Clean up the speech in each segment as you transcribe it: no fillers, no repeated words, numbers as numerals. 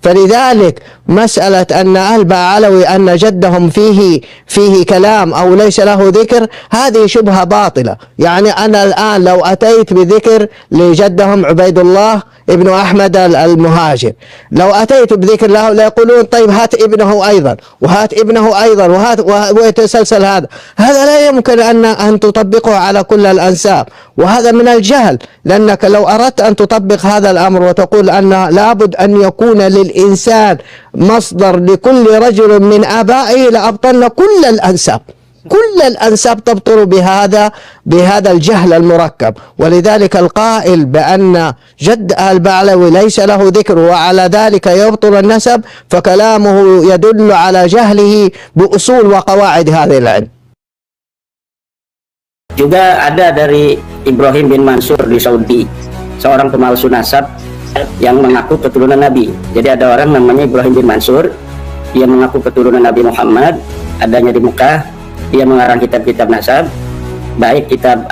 فلذلك مسألة أن أهل علوي أن جدهم فيه كلام أو ليس له ذكر، هذه شبهة باطلة. يعني أنا الآن لو أتيت بذكر لجدهم عبيد الله ابن أحمد المهاجر، لو أتيت بذكر له لا يقولون طيب هات ابنه أيضا وهات ابنه أيضا ويتسلسل هذا لا يمكن أن تطبقه على كل الأنساب، وهذا من الجهل. لأنك لو أردت أن تطبق هذا الأمر وتقول أن لابد أن يكون للإنسان مصدر لكل رجل من آبائه لأبطلنا كل الأنساب، كل الأنساب تبطل بهذا الجهل المركب. ولذلك القائل بأن جد البعلوي ليس له ذكر وعلى ذلك يبطل النسب فكلامه يدل على جهله بأصول وقواعد هذا العلم. Juga ada dari Ibrahim bin Mansur di Saudi, seorang pemalsu nasab yang mengaku keturunan Nabi. Jadi ada orang namanya Ibrahim bin Mansur, dia mengaku keturunan Nabi Muhammad, adanya di Mekah. Dia mengarang kitab-kitab nasab, baik kitab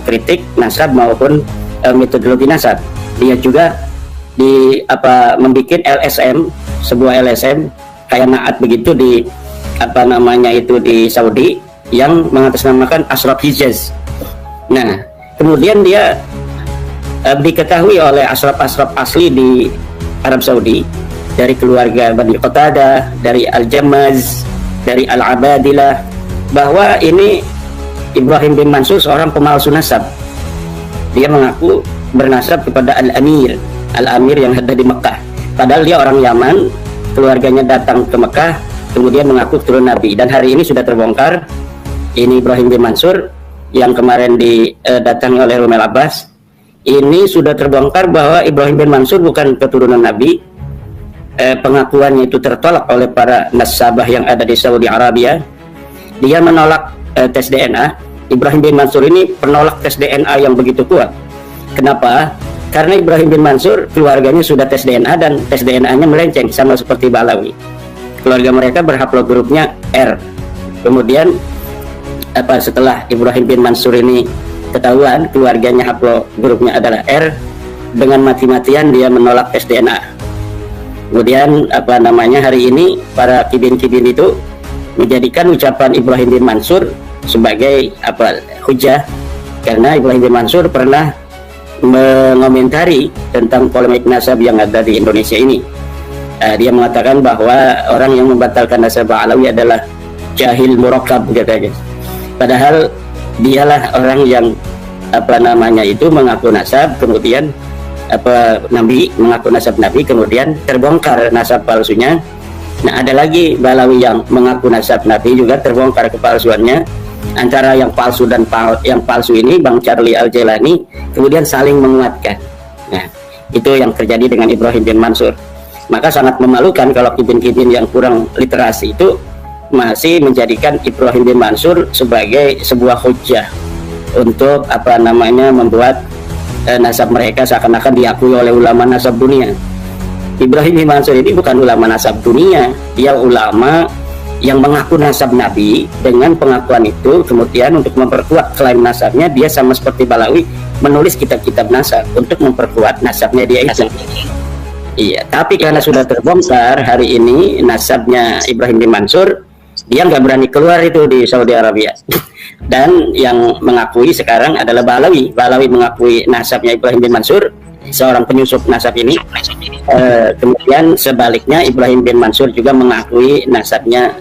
kritik nasab maupun metodologi nasab. Dia juga membuat LSM, sebuah LSM kayak naat begitu di di Saudi yang mengatasnamakan Ashraf Hijaz. Nah, kemudian dia diketahui oleh Ashraf asli di Arab Saudi dari keluarga Bani Qatadah, dari Al-Jammaz, dari Al-Abadilah, bahwa ini Ibrahim bin Mansur seorang pemalsu nasab. Dia mengaku bernasab kepada Al-Amir yang ada di Mekah, padahal dia orang Yaman, keluarganya datang ke Mekah kemudian mengaku keturunan Nabi. Dan hari ini sudah terbongkar, ini Ibrahim bin Mansur yang kemarin didatangi oleh Rumel Abbas, ini sudah terbongkar bahwa Ibrahim bin Mansur bukan keturunan Nabi. Pengakuannya itu tertolak oleh para nasabah yang ada di Saudi Arabia. Dia menolak tes DNA. Ibrahim bin Mansur ini penolak tes DNA yang begitu kuat. Kenapa? Karena Ibrahim bin Mansur keluarganya sudah tes DNA dan tes DNA-nya melenceng sama seperti Balawi. Keluarga mereka berhaplogrupnya R. Kemudian setelah Ibrahim bin Mansur ini ketahuan keluarganya haplogrupnya adalah R, dengan mati-matian dia menolak tes DNA. Kemudian hari ini para kibin-kibin itu menjadikan ucapan Ibrahim bin Mansur sebagai hujah, karena Ibrahim bin Mansur pernah mengomentari tentang polemik nasab yang ada di Indonesia ini. Dia mengatakan bahwa orang yang membatalkan nasab Alawi adalah jahil murakkab, katanya. Padahal dialah orang yang mengaku nasab, kemudian Nabi, mengaku nasab Nabi, kemudian terbongkar nasab palsunya. Nah, ada lagi Balawi yang mengaku nasab Nabi, juga terbongkar kepalsuannya. Antara yang palsu dan yang palsu ini, Bang Charlie Al-Jailani kemudian saling menguatkan. Nah, itu yang terjadi dengan Ibrahim bin Mansur. Maka sangat memalukan kalau kibin-kibin yang kurang literasi itu masih menjadikan Ibrahim bin Mansur sebagai sebuah hujah untuk membuat nasab mereka seakan-akan diakui oleh ulama nasab dunia. Ibrahim bin Mansur ini bukan ulama nasab dunia, dia ulama yang mengaku nasab Nabi. Dengan pengakuan itu kemudian untuk memperkuat klaim nasabnya, dia sama seperti Balawi menulis kitab-kitab nasab untuk memperkuat nasabnya dia itu. Iya, tapi karena sudah terbongkar hari ini nasabnya Ibrahim bin Mansur, dia nggak berani keluar itu di Saudi Arabia. Dan yang mengakui sekarang adalah Balawi. Balawi mengakui nasabnya Ibrahim bin Mansur, seorang penyusup nasab ini. Kemudian sebaliknya Ibrahim bin Mansur juga mengakui nasabnya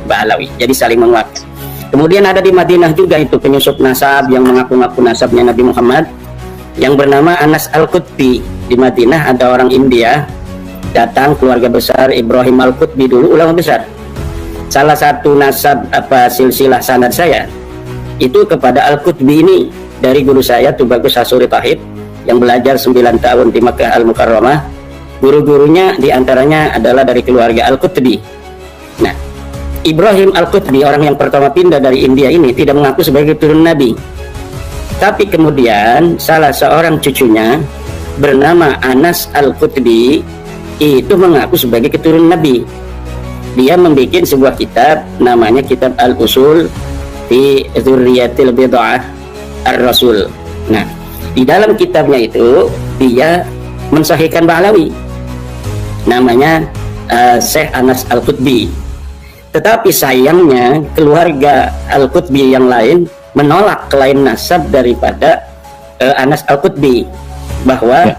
Balawi. Jadi saling menguatkan. Kemudian ada di Madinah juga itu penyusup nasab yang mengaku-ngaku nasabnya Nabi Muhammad, yang bernama Anas Al-Qutbi. Di Madinah ada orang India datang, keluarga besar Ibrahim Al-Qutbi, dulu ulama besar. Salah satu nasab silsilah sanad saya itu kepada Al-Qutbi ini dari guru saya Tubagus Hasuri Tahib yang belajar 9 tahun di Makkah Al-Mukarramah. Guru-gurunya diantaranya adalah dari keluarga Al-Qutbi. Nah, Ibrahim Al-Qutbi, orang yang pertama pindah dari India ini, tidak mengaku sebagai keturunan Nabi. Tapi kemudian salah seorang cucunya bernama Anas Al-Qutbi itu mengaku sebagai keturunan Nabi. Dia membuat sebuah kitab namanya Kitab Al-Usul fi Dzurriyyatil Bid'ah Ar-Rasul. Nah, di dalam kitabnya itu dia mensahihkan Ba'lawi. namanya Syekh Anas Al-Qutbi. Tetapi sayangnya keluarga Al-Qutbi yang lain menolak klaim nasab daripada Anas Al-Qutbi, bahwa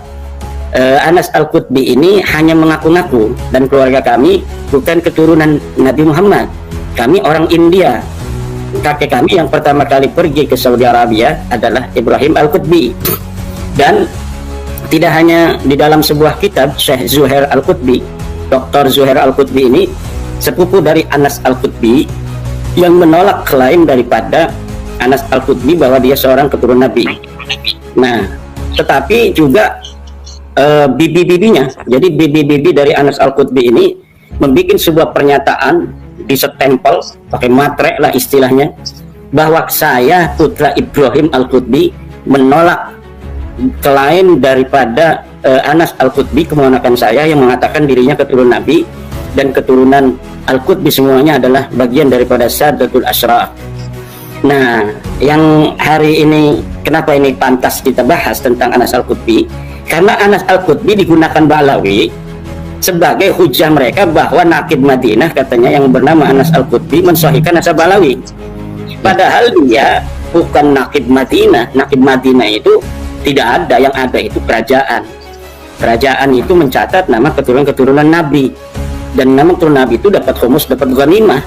Anas Al-Qutbi ini hanya mengaku-ngaku, dan keluarga kami bukan keturunan Nabi Muhammad, kami orang India. Kakek kami yang pertama kali pergi ke Saudi Arabia adalah Ibrahim Al-Qutbi. Dan tidak hanya di dalam sebuah kitab, Syekh Zuhair Al-Qutbi, Dr. Zuhair Al-Qutbi ini sepupu dari Anas Al-Qutbi yang menolak klaim daripada Anas Al-Qutbi bahwa dia seorang keturunan Nabi. Nah, tetapi juga bibi-bibinya, jadi bibi-bibi dari Anas Al-Qutbi ini membuat sebuah pernyataan, disetempel pakai matre lah istilahnya, bahwa saya putra Ibrahim Al-Qutbi menolak klaim daripada Anas Al-Qutbi, keponakan saya, yang mengatakan dirinya keturunan Nabi, dan keturunan Al-Qutbi semuanya adalah bagian daripada Sadatul Ashraf. Nah, yang hari ini kenapa ini pantas kita bahas tentang Anas Al-Qutbi, karena Anas Al-Qutbi digunakan Ba'alawi sebagai hujah mereka bahwa Naqib Madinah katanya yang bernama Anas Al-Qutbi mensahihkan nasab Ba'alawi, padahal dia bukan Naqib Madinah. Naqib Madinah itu tidak ada, yang ada itu kerajaan. Kerajaan itu mencatat nama keturunan Nabi, dan nama keturunan Nabi itu dapat khumus, dapat ghanimah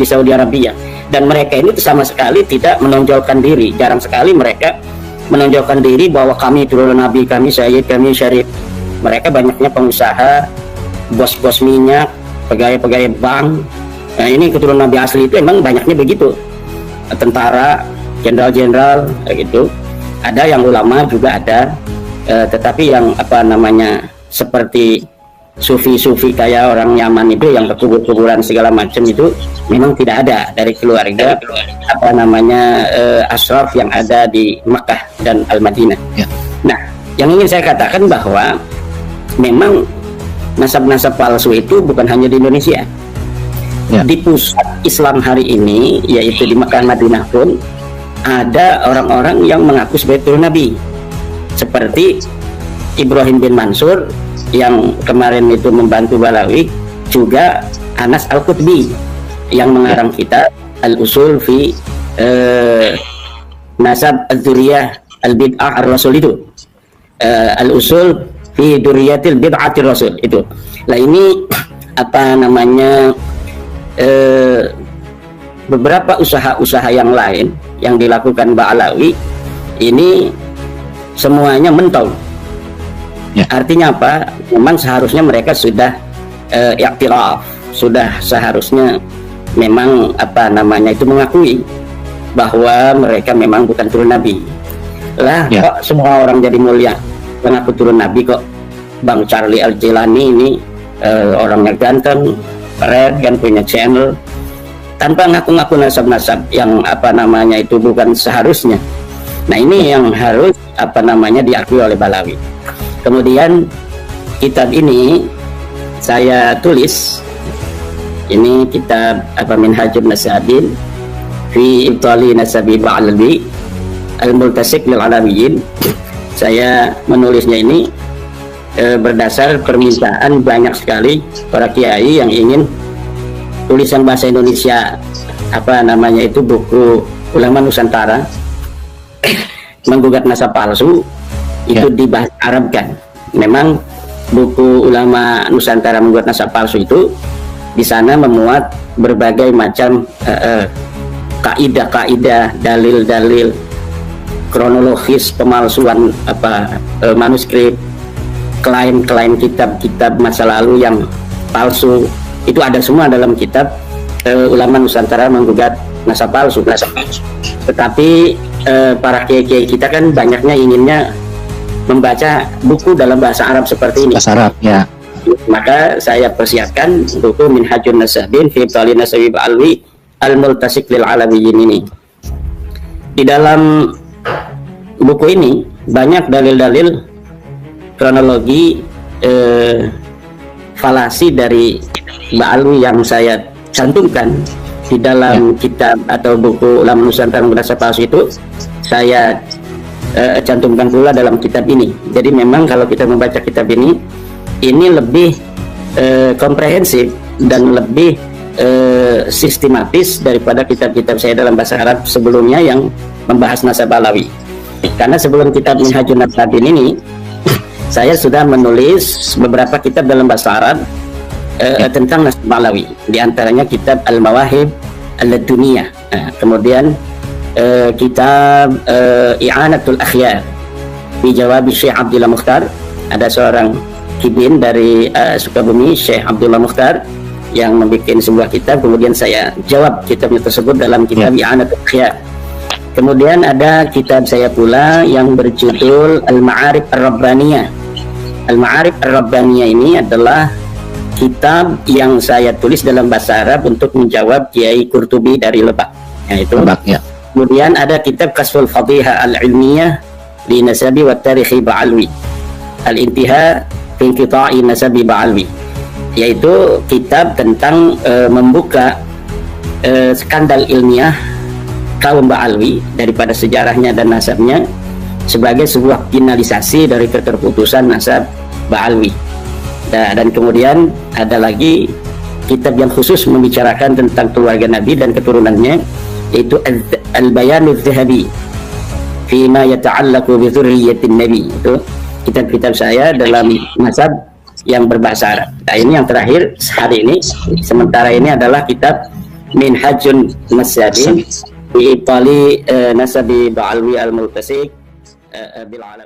di Saudi Arabia. Dan mereka ini sama sekali tidak menonjolkan diri, jarang sekali mereka menonjolkan diri bahwa kami keturunan Nabi, kami Sayyid, kami Syarif. Mereka banyaknya pengusaha, bos-bos minyak, pegawai-pegawai bank. Nah, ini keturunan Nabi asli itu emang banyaknya begitu. Tentara, jenderal-jenderal, gitu. Ada yang ulama juga ada, tetapi yang apa namanya seperti sufi-sufi kayak orang Yaman itu yang berkubur-kuburan segala macam itu memang tidak ada dari keluarga apa namanya ashraf yang ada di Makkah dan Al-Madinah. Ya. Nah, yang ingin saya katakan bahwa memang nasab-nasab palsu itu bukan hanya di Indonesia. Ya. Di pusat Islam hari ini, yaitu di Makkah Madinah pun ada orang-orang yang mengaku sebagai keturunan Nabi, seperti Ibrahim bin Mansur yang kemarin itu membantu Ba'alawi, juga Anas Al-Qutbi yang mengarang kitab Al-Usul fi Nasab Al-Dzurriyah Al-Bid'ah Ar-Rasul itu, Al-Usul fi Dzurriyyatil Bid'atir Rasul itu. Nah, ini apa namanya beberapa usaha-usaha yang lain yang dilakukan Ba'alawi ini semuanya mentol. Ya. Artinya apa? Memang seharusnya mereka sudah iktiraf, sudah seharusnya memang apa namanya itu mengakui bahwa mereka memang bukan turun Nabi. Lah, ya. Kok semua orang jadi mulia mengaku turun Nabi kok? Bang Charlie Al-Jilani ini orangnya ganteng, keren, kan punya channel, tanpa ngaku-ngaku nasab-nasab yang apa namanya itu bukan seharusnya. Nah, ini yang harus apa namanya diakui oleh Ba'alawi. Kemudian kitab ini saya tulis, ini kitab apa Minhajun Nasabin fi Ibtali Nasabi Ba'alawi Al-Multasik lil Alawiyin. Saya menulisnya ini berdasar permintaan banyak sekali para kiai yang ingin tulisan bahasa Indonesia apa namanya itu buku ulama Nusantara menggugat nasab palsu itu dibahasa Arabkan. Memang buku ulama Nusantara menggugat nasab palsu itu di sana memuat berbagai macam kaidah-kaidah, dalil-dalil, kronologis pemalsuan apa manuskrip, klaim-klaim kitab-kitab masa lalu yang palsu. Itu ada semua dalam kitab ulama Nusantara menggugat nasab palsu. Tetapi para kiai-kiai kita kan banyaknya inginnya membaca buku dalam bahasa Arab seperti ini. Bahasa Arab, ya. Maka saya persiapkan buku Minhajun Nasabin fi Ibtali Nasabi Ba'alawi Al-Multasik lil Alawiyin ini. Di dalam buku ini banyak dalil-dalil kronologi falasi dari Ba'alawi yang saya cantumkan di dalam kitab atau buku ulama Nusantara menggugat palsu itu. Saya cantumkan pula dalam kitab ini. Jadi memang kalau kita membaca kitab ini lebih komprehensif dan lebih sistematis daripada kitab-kitab saya dalam bahasa Arab sebelumnya yang membahas nasab alawi. Karena sebelum kitab Minhajun Nasabin ini saya sudah menulis beberapa kitab dalam bahasa Arab tentang nasab alawi. Di antaranya kitab Al-Mawahib Al-Laduniyah, kemudian kitab I'anatul Akhyar di Jawab Syekh Abdullah Mukhtar. Ada seorang kibin dari Sukabumi, Syekh Abdullah Mukhtar, yang membuat sebuah kitab, kemudian saya jawab kitabnya tersebut dalam kitab I'anatul Akhyar. Kemudian ada kitab saya pula yang berjudul Al-Ma'arif Ar-Rabbaniyah. Al-Ma'arif Ar-Rabbaniyah ini adalah kitab yang saya tulis dalam bahasa Arab untuk menjawab Kiai Qurtubi dari Lebak. Itu. Ya. Kemudian ada kitab Kasful Fadhiha Al-Ilmiyah li Nasabi wa Tarikhi Ba'alwi. Al-Intiha fi Inqita'i Nasabi Ba'alwi, yaitu kitab tentang membuka skandal ilmiah kaum Ba'alwi daripada sejarahnya dan nasabnya sebagai sebuah finalisasi dari keterputusan nasab Ba'alwi. Dan kemudian ada lagi kitab yang khusus membicarakan tentang keluarga Nabi dan keturunannya, yaitu Al-Bayanul Zahabi fima yata'allaqu bi dzurriyyatin Nabi. Itu kitab-kitab saya dalam nasab yang berbahasa Arab. Nah, ini yang terakhir hari ini. Sementara ini adalah kitab Minhajun Nasabin fi Itali Nasabi Ba'alwi Al-Multasik bil Alam.